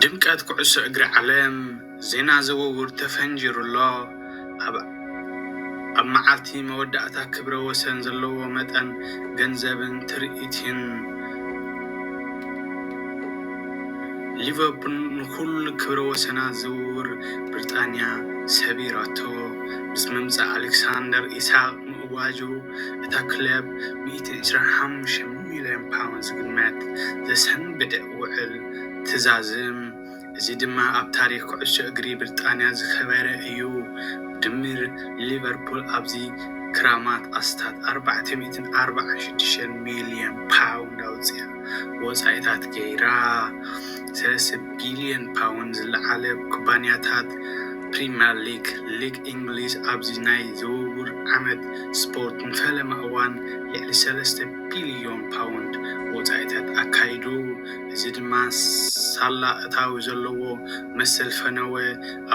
ድምቀት ኩዕሶ እግሪ ዓለም ዜና ዝውውር ተፈንጂሩ ኣሎ ኣብ መዓልቲ መወዳእታ ክብረ ወሰን ዘለዎ መጠን ገንዘብን ትርኢትን ሊቨርፑል ንኩሉ ክብረ ወሰናት ዝውውር ብሪጣንያ ሰቢራቶ ምስ ምምፃእ ኣሌክሳንደር ኢሳቅ ምእዋጁ እታ ክለብ 125 ሚልዮን ፓውንድ ዝግመት ዘሰንብድ ውዕል ትዛዝም እዚ ድማ ኣብ ታሪክ ኩዕሶ እግሪ ብሪጣንያ ዝኸበረ እዩ ድምር ሊቨርፑል ኣብዚ ክራማት ኣስታት 446 ሚልዮን ፓውንድ ኣውፅያ ወፃኢታት ገይራ 3 ቢልዮን ፓውንድ ዝለዓለ ኩባንያታት ፕሪምየር ሊግ እንግሊዝ ኣብዚ ናይ ዝውውር ዓመት ስፖርት ንፈለማ እዋን ልዕሊ 3 ቢልዮን ፓውንድ ወፃኢታት ኣካይዱ እዚ ድማ ሳላ እታዊ ዘለዎ መሰል ፈነወ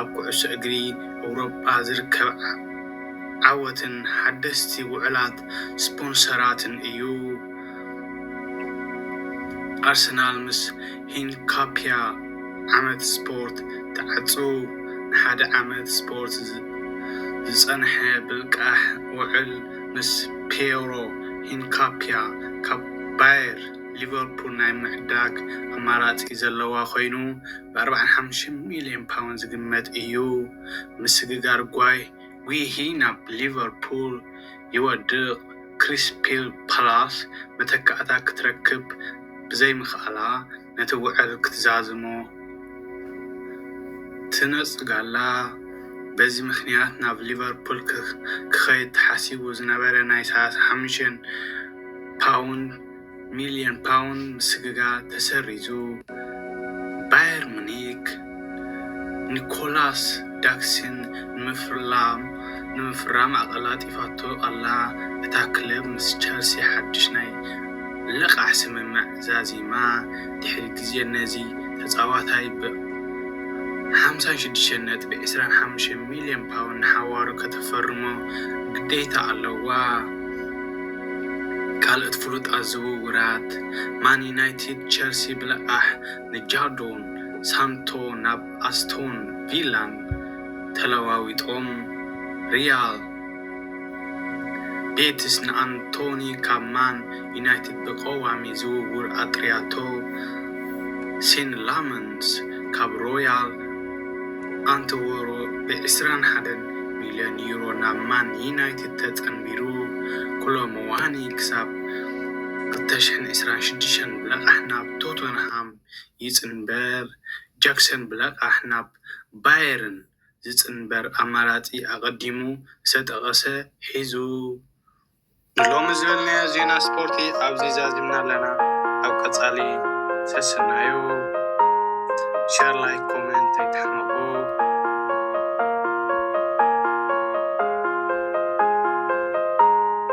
ኣብ ኩዕሶ እግሪ ኣውሮፓ ዝርከብ ዓወትን ሓደስቲ ውዕላት ስፖንሰራትን እዩ ኣርሰናል ምስ ሂንካፒያ ዓመት ስፖርት ተዓፁ ሓደ ዓመት ስፖርት ዝጸንሐ ብልቃሕ ውዕል ምስ ፒየሮ ሂንካፒያ ካብ ባየር ሊቨርፑል ናይ ምዕዳግ ኣማራፂ ዘለዋ ኮይኑ ብ45 ሚልዮን ፓውንድ ዝግመት እዩ ምስግጋር ጉሂ ናብ ሊቨርፑል ይወድቕ ክሪስፒል ፓላስ መተካእታ ክትረክብ ብዘይምኽኣላ ነቲ ውዕል ክትዛዝሞ ትነጽጋላ በዚ ምክንያት ናብ ሊቨርፑል ክኸይድ ተሓሲቡ ዝነበረ ናይ 35 ሚልዮን ፓውንድ ምስግጋር ተሰሪዙ ባየር ሙኒክ ኒኮላስ ዳክሲን ንምፍራም ኣቀላጢፋቶ ኣላ እታ ክለብ ምስ ቸልሲ ሓድሽ ናይ ልቃሕ ስምምዕ ዛዚማ ድሕሪ ግዜ ነዚ ተፃዋታይ ብ56.25 ሚልዮን ፓውንድ ንሓዋሩ ከተፈርሞ ግዴታ ኣለዋ ካልኦት ፍሉጣት ዝውውራት ማን ዩናይትድ ቸልሲ ብልቃሕ ንጃዶን ሳንቶ ናብ ኣስቶን ቪላን ተለዋዊጦም ሪያል ቤቲስ ንኣንቶኒ ካብ ማን ዩናይትድ ብቀዋሚ ዝውውር ኣጥርያቶ ሴን ላመንስ ካብ ሮያል ኣንትወሮ ብ21 ሚልዮን ዩሮ ናብ ማን ዩናይትድ ተጸንቢሩ ኮሎሞዋኒ ክሳብ 2026 ብልቃሕ ናብ ቶተንሃም ይጽንበር ጃክሰን ብልቃሕ ናብ ባየርን ዝጽንበር ኣማራፂ ኣቀዲሙ ዝተጠቐሰ ሒዙ ሎሚ ዝብልናዮ ዜና ስፖርቲ ኣብዚ ዛዚምና ኣለና ኣብ ቀጻሊ ሰስናዮ ሼር ላይክ ኮሜንት